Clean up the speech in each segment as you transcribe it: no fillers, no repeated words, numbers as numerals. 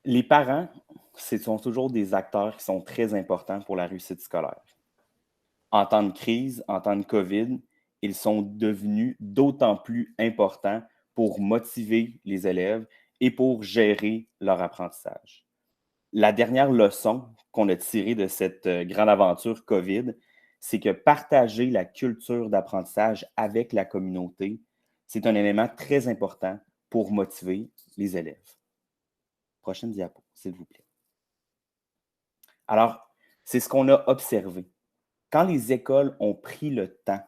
Les parents, ce sont toujours des acteurs qui sont très importants pour la réussite scolaire. En temps de crise, en temps de COVID, ils sont devenus d'autant plus importants pour motiver les élèves et pour gérer leur apprentissage. La dernière leçon qu'on a tirée de cette grande aventure COVID, c'est que partager la culture d'apprentissage avec la communauté, c'est un élément très important pour motiver les élèves. Prochaine diapo, s'il vous plaît. Alors, c'est ce qu'on a observé. Quand les écoles ont pris le temps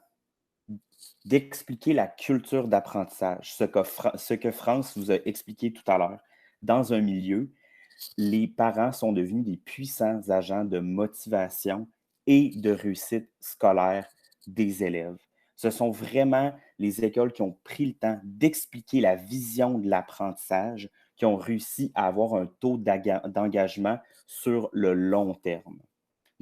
d'expliquer la culture d'apprentissage, ce que France vous a expliqué tout à l'heure, dans un milieu, les parents sont devenus des puissants agents de motivation et de réussite scolaire des élèves. Ce sont vraiment les écoles qui ont pris le temps d'expliquer la vision de l'apprentissage, qui ont réussi à avoir un taux d'engagement sur le long terme.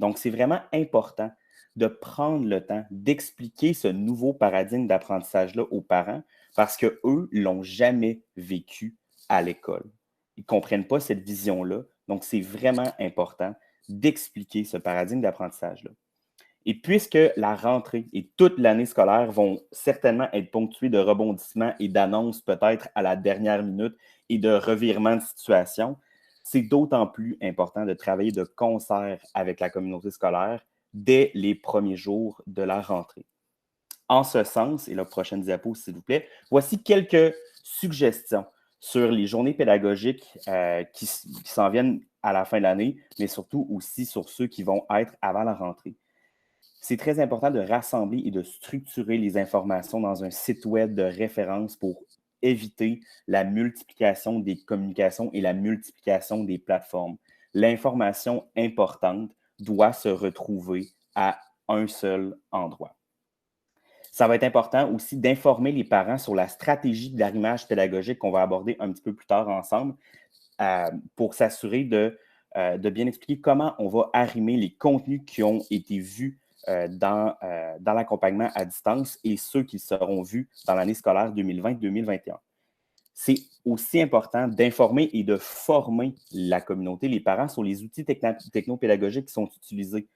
Donc, c'est vraiment important de prendre le temps d'expliquer ce nouveau paradigme d'apprentissage-là aux parents parce qu'eux ne l'ont jamais vécu à l'école. Ils ne comprennent pas cette vision-là. Donc, c'est vraiment important d'expliquer ce paradigme d'apprentissage-là. Et puisque la rentrée et toute l'année scolaire vont certainement être ponctuées de rebondissements et d'annonces peut-être à la dernière minute et de revirements de situation, c'est d'autant plus important de travailler de concert avec la communauté scolaire dès les premiers jours de la rentrée. En ce sens, et la prochaine diapo, s'il vous plaît, voici quelques suggestions sur les journées pédagogiques qui s'en viennent à la fin de l'année, mais surtout aussi sur ceux qui vont être avant la rentrée. C'est très important de rassembler et de structurer les informations dans un site web de référence pour éviter la multiplication des communications et la multiplication des plateformes. L'information importante doit se retrouver à un seul endroit. Ça va être important aussi d'informer les parents sur la stratégie d'arrimage pédagogique qu'on va aborder un petit peu plus tard ensemble pour s'assurer de bien expliquer comment on va arrimer les contenus qui ont été vus dans l'accompagnement à distance et ceux qui seront vus dans l'année scolaire 2020-2021. C'est aussi important d'informer et de former la communauté, les parents, sur les outils technopédagogiques qui sont utilisés.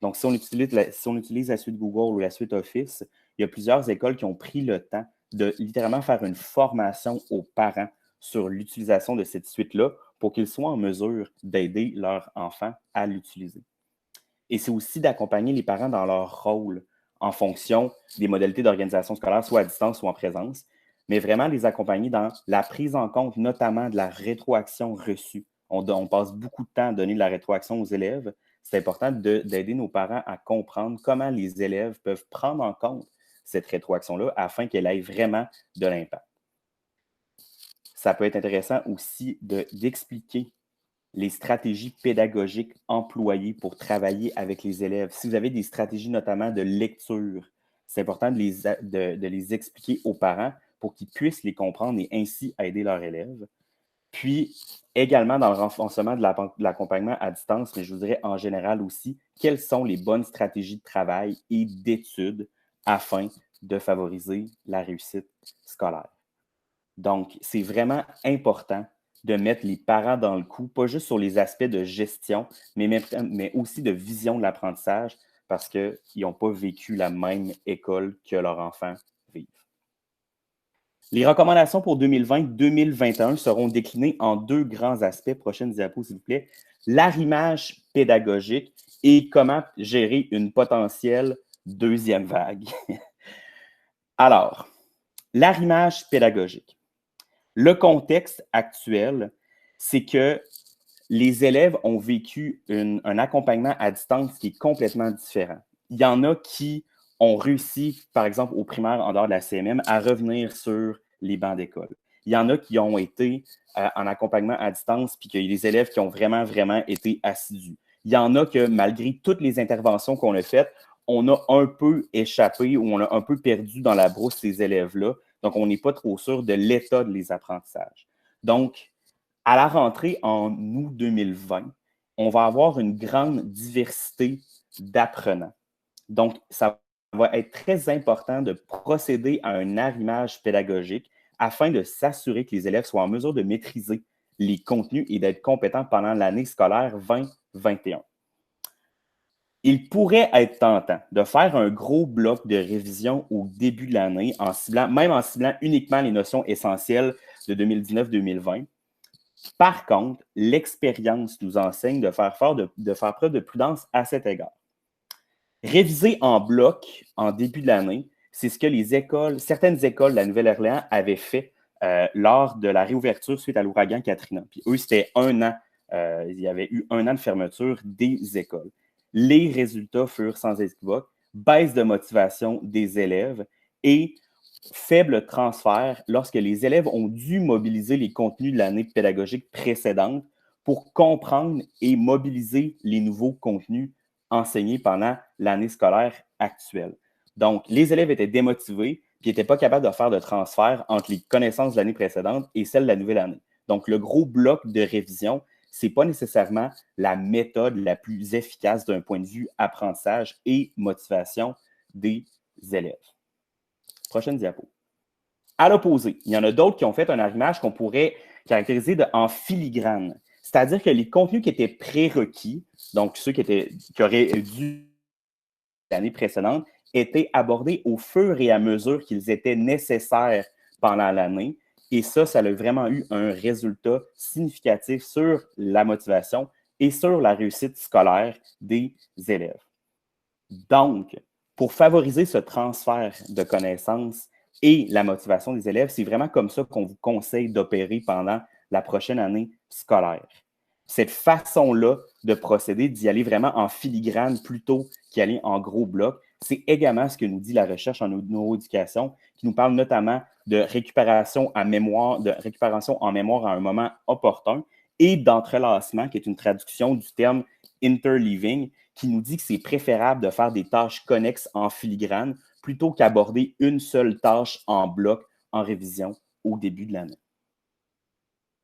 Donc, si on utilise la suite Google ou la suite Office, il y a plusieurs écoles qui ont pris le temps de littéralement faire une formation aux parents sur l'utilisation de cette suite-là pour qu'ils soient en mesure d'aider leurs enfants à l'utiliser. Et c'est aussi d'accompagner les parents dans leur rôle en fonction des modalités d'organisation scolaire, soit à distance ou en présence, mais vraiment les accompagner dans la prise en compte notamment de la rétroaction reçue. On passe beaucoup de temps à donner de la rétroaction aux élèves. C'est important d'aider nos parents à comprendre comment les élèves peuvent prendre en compte cette rétroaction-là afin qu'elle ait vraiment de l'impact. Ça peut être intéressant aussi d'expliquer les stratégies pédagogiques employées pour travailler avec les élèves. Si vous avez des stratégies notamment de lecture, c'est important de les expliquer aux parents pour qu'ils puissent les comprendre et ainsi aider leurs élèves. Puis, également dans le renforcement de l'accompagnement à distance, mais je vous dirais en général aussi, quelles sont les bonnes stratégies de travail et d'études afin de favoriser la réussite scolaire. Donc, c'est vraiment important de mettre les parents dans le coup, pas juste sur les aspects de gestion, mais aussi de vision de l'apprentissage parce qu'ils n'ont pas vécu la même école que leurs enfants vivent. Les recommandations pour 2020-2021 seront déclinées en deux grands aspects. Prochaine diapo, s'il vous plaît. L'arrimage pédagogique et comment gérer une potentielle deuxième vague. Alors, l'arrimage pédagogique. Le contexte actuel, c'est que les élèves ont vécu un accompagnement à distance qui est complètement différent. Il y en a qui ont réussi, par exemple, au primaire en dehors de la CMM, à revenir sur les bancs d'école. Il y en a qui ont été en accompagnement à distance, puis qu'il y a des élèves qui ont vraiment, vraiment été assidus. Il y en a que, malgré toutes les interventions qu'on a faites, on a un peu échappé ou on a un peu perdu dans la brousse ces élèves-là. Donc, on n'est pas trop sûr de l'état de les apprentissages. Donc, à la rentrée en août 2020, on va avoir une grande diversité d'apprenants. Donc, ça va être très important de procéder à un arrimage pédagogique afin de s'assurer que les élèves soient en mesure de maîtriser les contenus et d'être compétent pendant l'année scolaire 2021. Il pourrait être tentant de faire un gros bloc de révision au début de l'année, même en ciblant uniquement les notions essentielles de 2019-2020. Par contre, l'expérience nous enseigne de faire preuve de prudence à cet égard. Réviser en bloc en début de l'année, c'est ce que certaines écoles de la Nouvelle-Orléans avaient fait lors de la réouverture suite à l'ouragan Katrina. Puis eux, c'était 1 an. Il y avait eu 1 an de fermeture des écoles. Les résultats furent sans équivoque, baisse de motivation des élèves et faible transfert lorsque les élèves ont dû mobiliser les contenus de l'année pédagogique précédente pour comprendre et mobiliser les nouveaux contenus enseignés pendant l'année scolaire actuelle. Donc, les élèves étaient démotivés et n'étaient pas capables de faire de transfert entre les connaissances de l'année précédente et celles de la nouvelle année. Donc, le gros bloc de révision, ce n'est pas nécessairement la méthode la plus efficace d'un point de vue apprentissage et motivation des élèves. Prochaine diapo. À l'opposé, il y en a d'autres qui ont fait un arrimage qu'on pourrait caractériser en filigrane. C'est-à-dire que les contenus qui étaient prérequis, donc ceux qui auraient dû l'année précédente, étaient abordés au fur et à mesure qu'ils étaient nécessaires pendant l'année. Et ça a vraiment eu un résultat significatif sur la motivation et sur la réussite scolaire des élèves. Donc, pour favoriser ce transfert de connaissances et la motivation des élèves, c'est vraiment comme ça qu'on vous conseille d'opérer pendant la prochaine année scolaire. Cette façon-là de procéder, d'y aller vraiment en filigrane plutôt qu'y aller en gros bloc, c'est également ce que nous dit la recherche en neuroéducation, qui nous parle notamment de récupération en mémoire à un moment opportun et d'entrelacement, qui est une traduction du terme interleaving, qui nous dit que c'est préférable de faire des tâches connexes en filigrane plutôt qu'aborder une seule tâche en bloc en révision au début de l'année.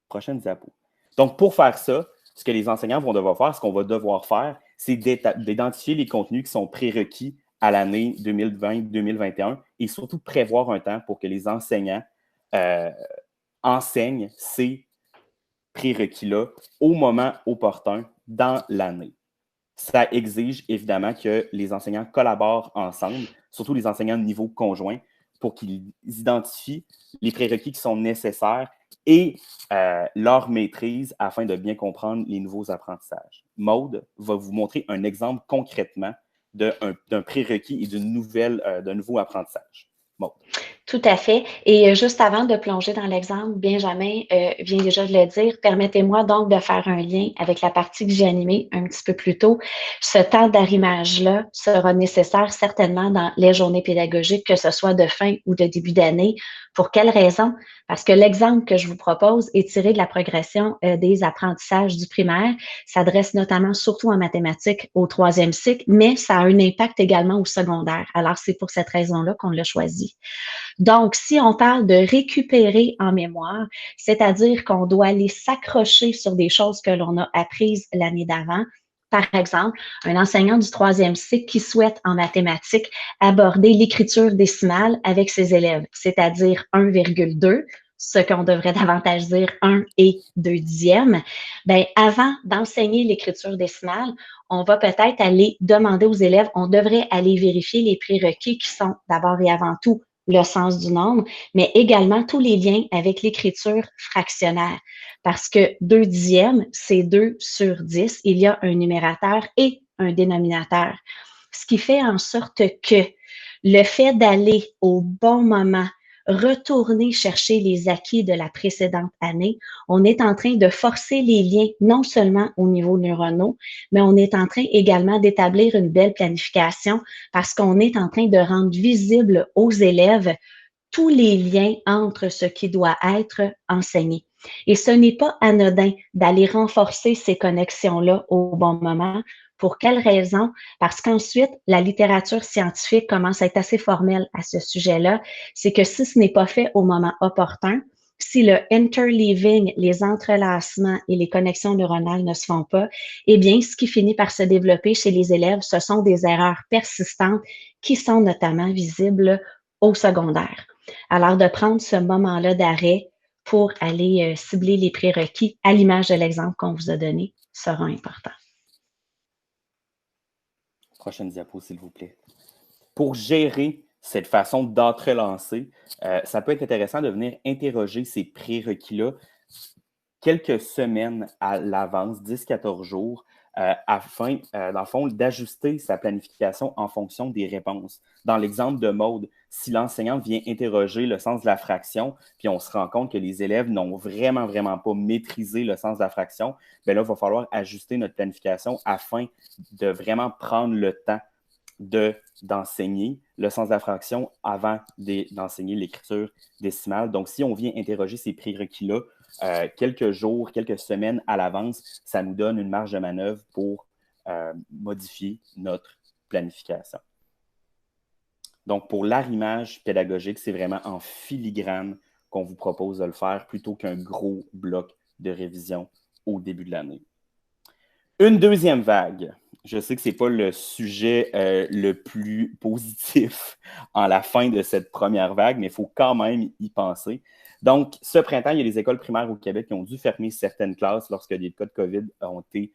Prochaine diapo. Donc, pour faire ça, ce que les enseignants vont devoir faire, ce qu'on va devoir faire, c'est d'identifier les contenus qui sont prérequis à l'année 2020-2021 et surtout prévoir un temps pour que les enseignants enseignent ces prérequis-là au moment opportun dans l'année. Ça exige évidemment que les enseignants collaborent ensemble, surtout les enseignants de niveau conjoint, pour qu'ils identifient les prérequis qui sont nécessaires et leur maîtrise afin de bien comprendre les nouveaux apprentissages. Maude va vous montrer un exemple concrètement d'un prérequis et d'un nouveau apprentissage. Maude. Tout à fait. Et juste avant de plonger dans l'exemple, Benjamin vient déjà de le dire, permettez-moi donc de faire un lien avec la partie que j'ai animée un petit peu plus tôt. Ce temps d'arrimage-là sera nécessaire certainement dans les journées pédagogiques, que ce soit de fin ou de début d'année. Pour quelle raison? Parce que l'exemple que je vous propose est tiré de la progression des apprentissages du primaire, s'adresse notamment surtout en mathématiques au 3e cycle, mais ça a un impact également au secondaire. Alors, c'est pour cette raison-là qu'on l'a choisi. Donc, si on parle de récupérer en mémoire, c'est-à-dire qu'on doit aller s'accrocher sur des choses que l'on a apprises l'année d'avant, par exemple, un enseignant du 3e cycle qui souhaite en mathématiques aborder l'écriture décimale avec ses élèves, c'est-à-dire 1,2, ce qu'on devrait davantage dire 1 et 2 dixièmes, bien, avant d'enseigner l'écriture décimale, on va peut-être aller demander aux élèves, on devrait aller vérifier les prérequis qui sont d'abord et avant tout le sens du nombre, mais également tous les liens avec l'écriture fractionnaire. Parce que 2 dixièmes, c'est 2 sur 10. Il y a un numérateur et un dénominateur. Ce qui fait en sorte que le fait d'aller au bon moment, retourner chercher les acquis de la précédente année, on est en train de forcer les liens, non seulement au niveau neuronaux, mais on est en train également d'établir une belle planification parce qu'on est en train de rendre visible aux élèves tous les liens entre ce qui doit être enseigné. Et ce n'est pas anodin d'aller renforcer ces connexions-là au bon moment. Pour quelle raison? Parce qu'ensuite, la littérature scientifique commence à être assez formelle à ce sujet-là. C'est que si ce n'est pas fait au moment opportun, si le interleaving, les entrelacements et les connexions neuronales ne se font pas, eh bien, ce qui finit par se développer chez les élèves, ce sont des erreurs persistantes qui sont notamment visibles au secondaire. Alors, de prendre ce moment-là d'arrêt pour aller cibler les prérequis à l'image de l'exemple qu'on vous a donné sera important. Prochaine diapo, s'il vous plaît. Pour gérer cette façon d'entrelancer, ça peut être intéressant de venir interroger ces prérequis-là quelques semaines à l'avance, 10-14 jours, afin, dans le fond, d'ajuster sa planification en fonction des réponses. Dans l'exemple de Maude, si l'enseignant vient interroger le sens de la fraction, puis on se rend compte que les élèves n'ont vraiment pas maîtrisé le sens de la fraction, bien là, il va falloir ajuster notre planification afin de vraiment prendre le temps d'enseigner le sens de la fraction avant d'enseigner l'écriture décimale. Donc, si on vient interroger ces prérequis-là quelques jours, quelques semaines à l'avance, ça nous donne une marge de manœuvre pour modifier notre planification. Donc, pour l'arrimage pédagogique, c'est vraiment en filigrane qu'on vous propose de le faire plutôt qu'un gros bloc de révision au début de l'année. Une deuxième vague. Je sais que ce n'est pas le sujet le plus positif en la fin de cette première vague, mais il faut quand même y penser. Donc, ce printemps, il y a les écoles primaires au Québec qui ont dû fermer certaines classes lorsque des cas de COVID ont été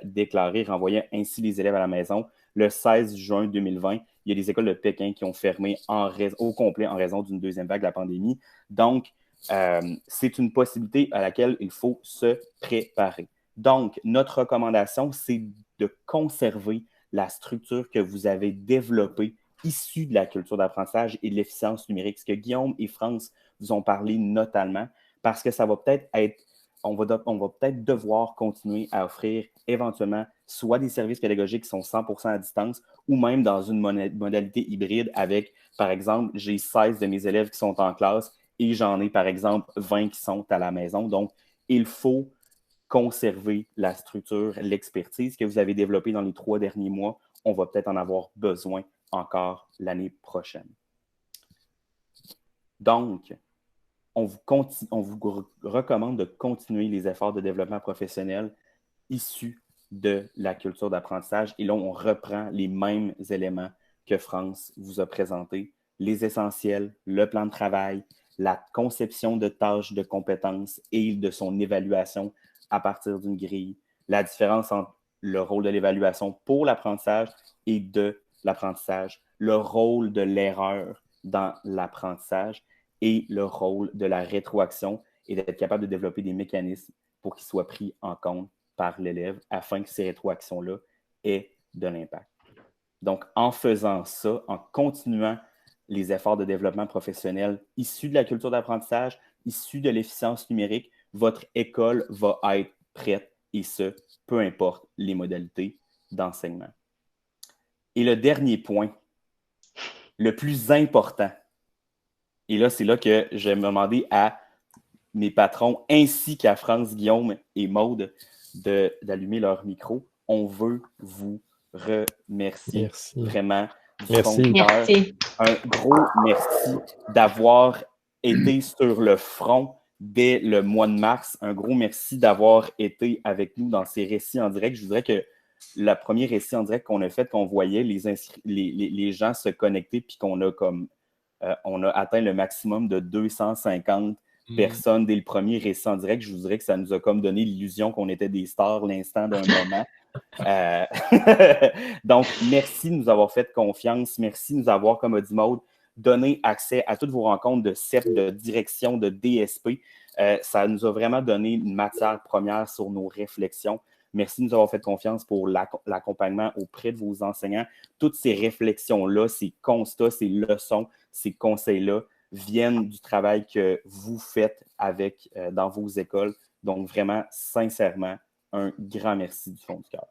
déclarés, renvoyant ainsi les élèves à la maison. Le 16 juin 2020, il y a des écoles de Pékin qui ont fermé au complet en raison d'une deuxième vague de la pandémie. Donc, c'est une possibilité à laquelle il faut se préparer. Donc, notre recommandation, c'est de conserver la structure que vous avez développée issue de la culture d'apprentissage et de l'efficience numérique, ce que Guillaume et France vous ont parlé notamment, parce que ça va peut-être être, on va peut-être devoir continuer à offrir éventuellement soit des services pédagogiques qui sont 100% à distance ou même dans une modalité hybride avec, par exemple, j'ai 16 de mes élèves qui sont en classe et j'en ai, par exemple, 20 qui sont à la maison. Donc, il faut conserver la structure, l'expertise que vous avez développée dans les 3 derniers mois. On va peut-être en avoir besoin encore l'année prochaine. Donc, on vous recommande de continuer les efforts de développement professionnel issus de la culture d'apprentissage. Et là, on reprend les mêmes éléments que France vous a présentés. Les essentiels, le plan de travail, la conception de tâches de compétences et de son évaluation à partir d'une grille, la différence entre le rôle de l'évaluation pour l'apprentissage et de l'apprentissage, le rôle de l'erreur dans l'apprentissage et le rôle de la rétroaction et d'être capable de développer des mécanismes pour qu'ils soient pris en compte par l'élève afin que ces rétroactions-là aient de l'impact. Donc, en faisant ça, en continuant les efforts de développement professionnel issus de la culture d'apprentissage, issus de l'efficience numérique, votre école va être prête et ce, peu importe les modalités d'enseignement. Et le dernier point, le plus important, et là, c'est là que je vais me demander à mes patrons ainsi qu'à France, Guillaume et Maude d'allumer leur micro. On veut vous remercier vraiment du fond du cœur. Un gros merci d'avoir été sur le front dès le mois de mars. Un gros merci d'avoir été avec nous dans ces récits en direct. Je voudrais que le premier récit en direct qu'on a fait, qu'on voyait les gens se connecter puis qu'on a comme on a atteint le maximum de 250 personnes dès le premier récit en direct. Je vous dirais que ça nous a comme donné l'illusion qu'on était des stars l'instant d'un moment. Donc, merci de nous avoir fait confiance. Merci de nous avoir, comme a dit Maude, donné accès à toutes vos rencontres de CEP, de direction, de DSP. Ça nous a vraiment donné une matière première sur nos réflexions. Merci de nous avoir fait confiance pour l'accompagnement auprès de vos enseignants. Toutes ces réflexions-là, ces constats, ces leçons, ces conseils-là viennent du travail que vous faites dans vos écoles. Donc, vraiment, sincèrement, un grand merci du fond du cœur.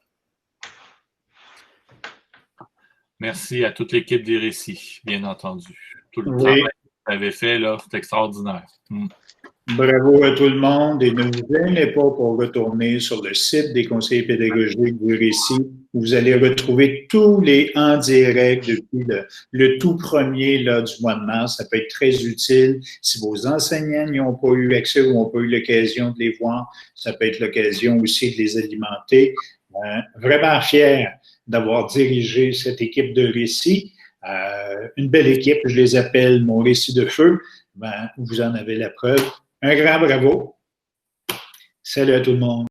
Merci à toute l'équipe des récits, bien entendu. Tout le travail que vous avez fait, là, c'est extraordinaire. Bravo à tout le monde et ne vous gênez pas pour retourner sur le site des conseillers pédagogiques du récit. Vous allez retrouver tous les en direct depuis le tout premier là, du mois de mars. Ça peut être très utile. Si vos enseignants n'y ont pas eu accès ou n'ont pas eu l'occasion de les voir, ça peut être l'occasion aussi de les alimenter. Vraiment fier d'avoir dirigé cette équipe de récit. Une belle équipe, je les appelle mon récit de feu. Vous en avez la preuve. Un grand bravo. Salut à tout le monde.